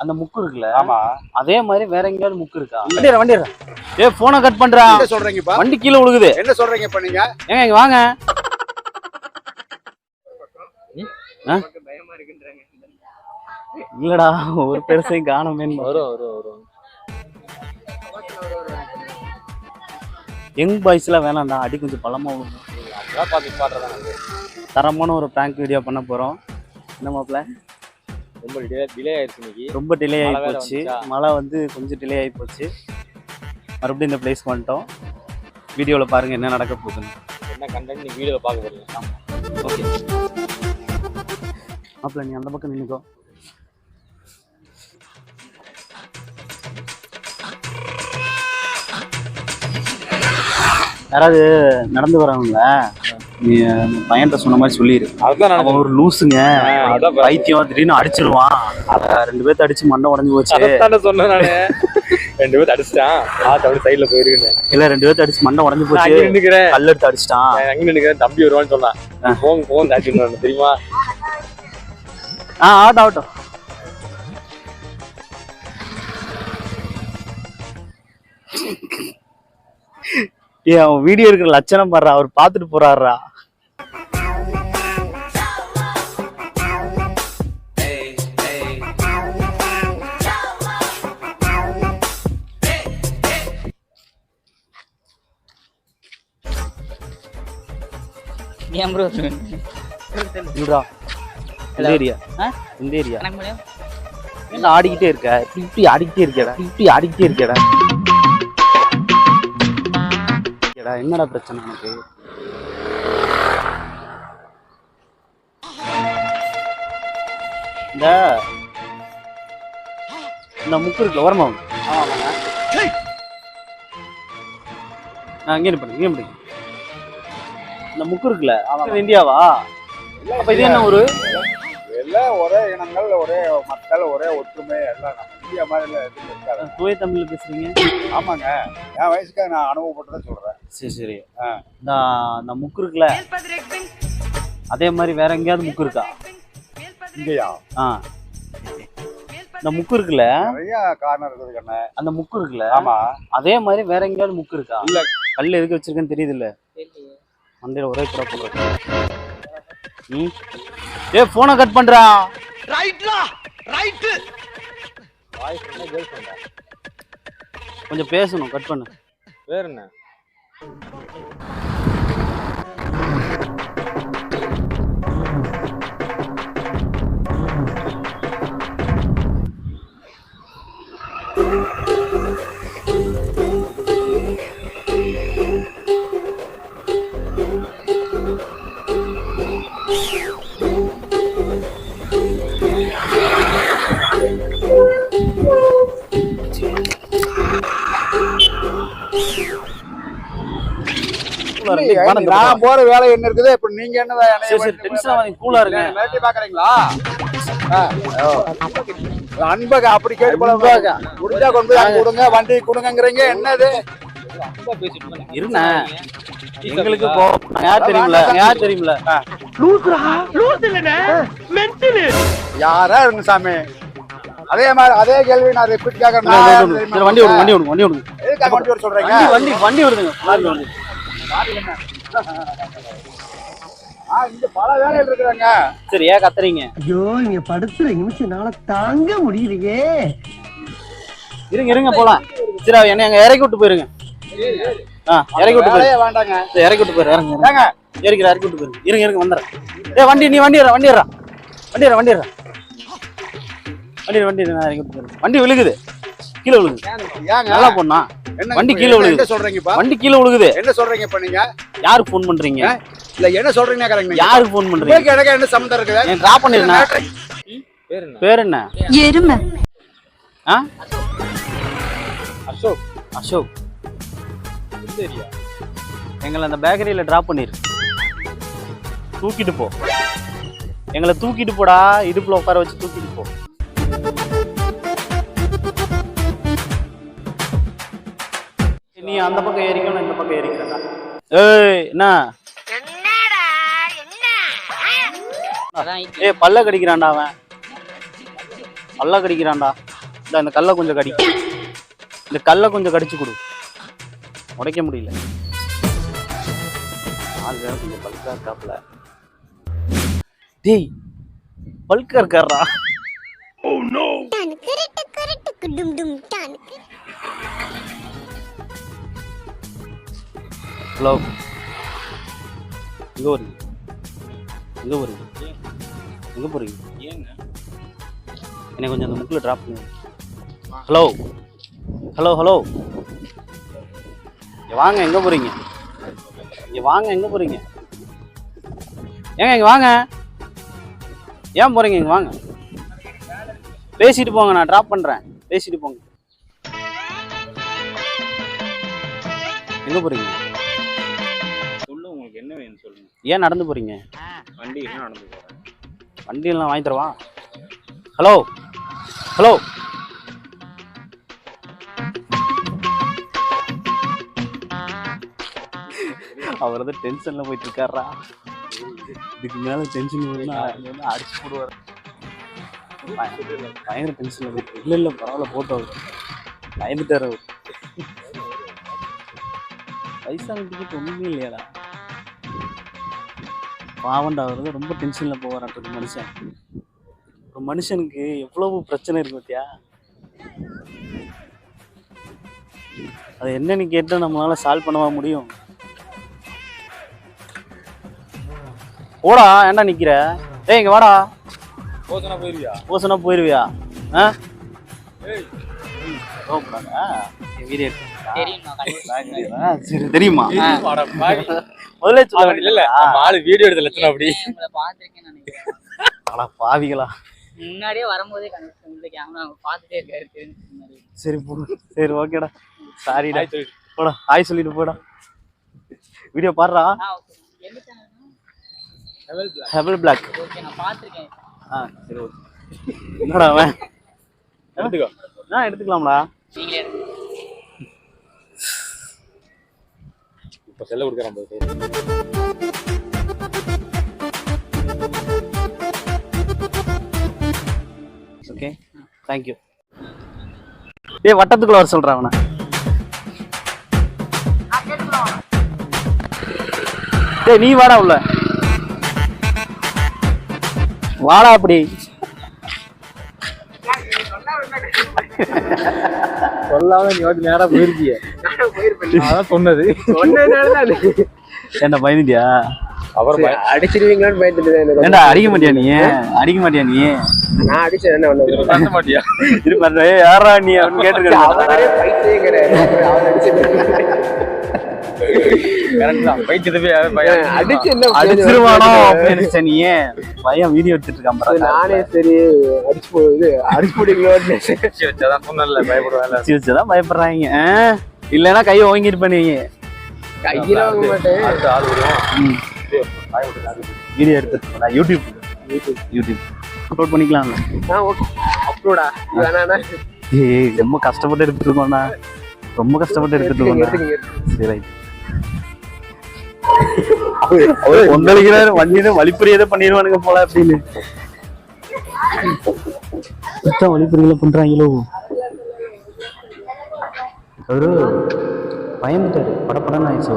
அந்த முக்கு இருக்குல்ல, ஆமா அதே மாதிரி வேற எங்கேயாவது முக்கு இருக்கா? வண்டிடுறா. ஏ போனை கட் பண்றா. என்ன சொல்றீங்கப்பா? வண்டி கீழே விழுகுது. என்ன சொல்றீங்க இப்ப நீங்க? ஏங்க இங்க வாங்க. இல்லடா ஒரு பெருசையும் காணோமே. வரும் யங் பாய்ஸ்லாம் வேணாம்டா, அடி கொஞ்சம் பழமா விழுகும். அதெல்லாம் பார்த்து பாடுறதாங்க. தரமான ஒரு பிராங்க் வீடியோ பண்ண போறோம். என்ன மாப்ள? ரொம்ப டிலே ஆயிடுச்சு இன்னைக்கு. ரொம்ப டிலே ஆகி மழை வேற போச்சு. வந்துச்சா? மழை வந்து கொஞ்சம் டிலே ஆகி போச்சு. மறுபடியும் இந்த பிளேஸ் வந்துட்டோம். வீடியோவில் பாருங்க என்ன நடக்க போகுதுன்னு. என்ன கண்டென்ட் நீங்க வீடியோவில் பார்க்க போறீங்க. ஓகே மாப்ள, நீ அந்த பக்கம் நின்னுக்கோ. யாராவது நடந்து வரவங்கள நீ பையன்கிட்ட சொன்ன மாதிரி சொல்லிடு. அதுதான் அவன் ஒரு லூசுங்க, பைத்தியம், திடீர்னு அடிச்சிருவான். ரெண்டு பேர்த்த அடிச்சு மண்டை உடஞ்சு போச்சு. சொன்னேன் நானு. 2 பேர்த்த அடிச்சிட்டான். அப்படி சைட்ல போயிருக்கேன். இல்ல 2 பேர்த்த அடிச்சு மண்டை உடஞ்சு போச்சு. கல் எடுத்து அடிச்சிட்டான். அங்க நின்னுக்கிறேன், தம்பி வருவான்னு சொன்னான். போங்க தாச்சு தெரியுமா? ஆகட்டும். ஏ அவன் வீடியோ இருக்கிற லட்சணம் பாடுறா, அவர் பார்த்துட்டு போறாருடா. இந்த ஏரியா என்ன ஆடிக்கிட்டே இருக்க? இப்படி ஆடிக்கிட்டே இருக்கேடா. என்னடா பிரச்சனை உனக்கு? இந்த முக்கு இருக்குல்ல, வரமா அங்கே நிப்பேன். இந்த முக்கு இருக்குல்ல, இந்தியாவா? அப்ப இது என்ன ஊரு? எல்லாம் ஒரே இனங்கள், ஒரே மக்கள், ஒரே ஒற்றுமை, எல்லாம் நம்ம இந்தியா மாதிரி எதுவும் இருக்காது. தூய தமிழ்ல பேசுறீங்க? ஆமாங்க, என் வயசுக்காக நான் அனுபவப்பட்டதை சொல்றேன். சரி. இந்த முக்கு இருக்குல்ல, அதே மாதிரி வேற எங்கேயாவது முக்கு இருக்கா? இங்கேயா? இந்த முக்கு இருக்குல்ல, நிறைய காரணம் இருக்குது கண்ணே. அந்த முக்கு இருக்குல்ல, ஆமா, அதே மாதிரி வேற எங்கேயாவது முக்கு இருக்கா? இல்ல. கல் எதுக்கு வச்சிருக்கேன்னு தெரியுது இல்ல? மண்டையில ஒரே கூட போடுற. ஏ போனை கட் பண்றா. கொஞ்சம் பேசணும், கட் பண்ணு. வேற என்ன? நான் போற வேலை என்ன இருக்குது? இப்ப நீங்க என்ன கூலா இருங்க மிரட்டி பாக்குறீங்களா? அன்பக அப்படி கேட்டு முடிஞ்சா கொண்டு போய் கொடுங்க, வண்டி கொடுங்கிறீங்க. என்னது இருங்க, எங்களுக்கு யார் தெரியுமில்ல? யாரா இருங்க சாமி, அதே மாதிரி அதே கேள்வி நான் ரிப்பீட் கேக்குறேன். வண்டி விடுங்க. எதுக்காக வண்டி வர சொல்றீங்க? வண்டி விடுங்க. இங்க பல வேலைகள் இருக்கிறாங்க. சரி, ஏன் கத்துறீங்க? ஐயோ, நீங்க படுத்துற நிமிஷம்னால தாங்க முடியலையே. இருங்க போலாம். சரி, என்ன அங்க இறக்கி விட்டு போயிருங்க. இறக்கி விட்டு போயிருங்க. வேண்டாங்க, இறக்கி விட்டு போயிரு. இறக்கி விட்டு போயிருங்க. இருங்க வந்துடுறேன். வண்டி நான் இறக்கி விட்டு போயிருங்க. வண்டி விழுகுது, கீழே விழுகுது. நல்லா போனா வண்டி கீழே விழுகுது. என்ன சொல்றீங்கப்பா? வண்டி கீழே விழுகுது. என்ன சொல்றீங்க இப்ப நீங்க? யாருக்கு ஃபோன் பண்றீங்க? இல்ல என்ன சொல்றீங்க கேக்குறீங்க? யாருக்கு ஃபோன் பண்றீங்க? எனக்கு என்ன சம்பந்தம் இருக்குது? நான் டிராப் பண்ணிருந்தேன். பேர் என்ன? எருமை. அசோக். சரியா, எங்களை அந்த பேக்கரியில டிராப் பண்ணிரு. தூக்கிட்டு போ. எங்களை தூக்கிட்டு போடா. இடுப்புல உட்கார வச்சு தூக்கிட்டு போ. நீ அந்த பக்கம் ஏறிக்கணும், இந்த பக்கம் ஏறிக்கிறா. ஏய் என்ன? ஏய் பல்ல கடிக்கிறான்டா அவன். பல்ல கடிக்கிறான்டா. இந்த கல்லை கொஞ்சம் கடி, இந்த கல்லை கொஞ்சம் கடிச்சு கொடு. உடைக்க முடியல. ஆள் கொஞ்சம் பல்கா இருக்காப்ல. டேய் பல்கா இருக்காரா? ஹலோ, எங்க போறீங்க? எங்க போறீங்க? எங்க போறீங்க? என்னை கொஞ்சம் அந்த முக்கில் ட்ராப் பண்ணுங்க. ஹலோ ஹலோ ஹலோ, வாங்க. எங்க போறீங்க? வாங்க. எங்க போறீங்க? ஏங்க இங்க வாங்க. ஏன் போறீங்க? இங்க வாங்க. பேசிட்டு போங்க, நான் ட்ராப் பண்றேன். பேசிட்டு போங்க. எங்க போறீங்க? சொல்லு, உங்களுக்கு என்ன வேணும் சொல்லுங்க. ஏன் நடந்து போறீங்க? வண்டி என்ன நடந்து போறேன். வண்டியெல்லாம் வாங்கி தரவா? ஹலோ ஹலோ, அவர் வந்து டென்ஷன்ல போயிட்டு இருக்காரா? இதுக்கு மேல டென்ஷன் அடிச்சு போடுவார். பயங்கர டென்ஷன்ல போயிட்டு. இல்ல பரவாயில்ல போட்டோ பயந்துட்டார் அவர். வயசான டிக்கெட் ஒண்ணுமே இல்லையாடா. பாவண்டா அவர் ரொம்ப டென்ஷன்ல போவாராட்டு மனுஷன். ஒரு மனுஷனுக்கு எவ்வளவு பிரச்சனை இருக்கு பார்த்தியா? அது என்னன்னு கேட்டா நம்மளால சால்வ் பண்ணவா முடியும்? ஓடா, ஏன்டா நிக்கிற? ஏய் இங்க வாடா. போசனா போயிருவியா? போசனா போயிருவியா? சரி தெரியுமா? முதல்ல சொல்ல இல்ல, ஆளு வீடியோ எடுத்த லட்சணம் அப்படி. ஆனா பாவிகளா, முன்னாடியே வரும்போதே கேமரா பார்த்துட்டே இருக்காரு. சரி போ. சரி ஓகேடா, சாரிடா. போடா, ஹாய் சொல்லிட்டு போடா. வீடியோ பாடுறா. ஹெவல் பிளாக். ஓகே, நான் பார்த்துருக்கேன். சரி ஓகே. என்னடா அவன்? எடுத்துக்கோ. எடுத்துக்கலாம்டா. நீங்களே இப்ப செல்ல கொடுக்குறேன். Okay, thank you. ஏய் வட்டத்துக்குள்ள வர சொல்றேன் அவனை. டேய் நீ வாடா உள்ள. வாடா அப்படி. சொல்லாம நீ வந்து நேரா போயிருக்கிய. அதான் சொன்னது. ஏன்டா பயந்துட்டியா? அப்புறம் அடிச்சிருவீங்களான்னு பயந்துட்டு. ஏன்டா அடிக்க மாட்டியா நீ? அடிக்க மாட்டியா நீ? நான் அடிச்சேன் என்ன பண்ண பண்ண மாட்டியா? இது பண்ற யாரா நீ அப்படின்னு கேட்டுருக்க. அடிச்சிருவானோ அப்படின்னு நீ பையன் வீடியோ எடுத்துட்டு இருக்கான். நானே சரி அடிச்சு போகுது அடிச்சு போடுங்களோன்னு வச்சாதான் சொன்னல பயப்படுவாங்க. வச்சுதான் பயப்படுறாங்க. இல்லைன்னா கையை ஓங்கிட்டு பண்ணுவீங்க. கையில வாங்க மாட்டேன். ஆள் விடுவோம். வீடியோ எடுத்துட்டு யூடியூப் அப்லோட் பண்ணிக்கலாம்ல. அப்லோடா வேணாண்ணா. ஏய் ரொம்ப கஷ்டப்பட்டு எடுத்துட்டு இருக்கோம்ண்ணா. ரொம்ப கஷ்டப்பட்டு எடுத்துட்டு இருக்கோம். சரி உங்களுக்கு வண்டியில வழிப்புரியதை பண்ணிடுவானுங்க போல அப்படின்னு வழிப்புரியல பண்றாங்களோ. அவரு பயந்துட்டாரு. படப்படன்னு ஆயிடுச்சு.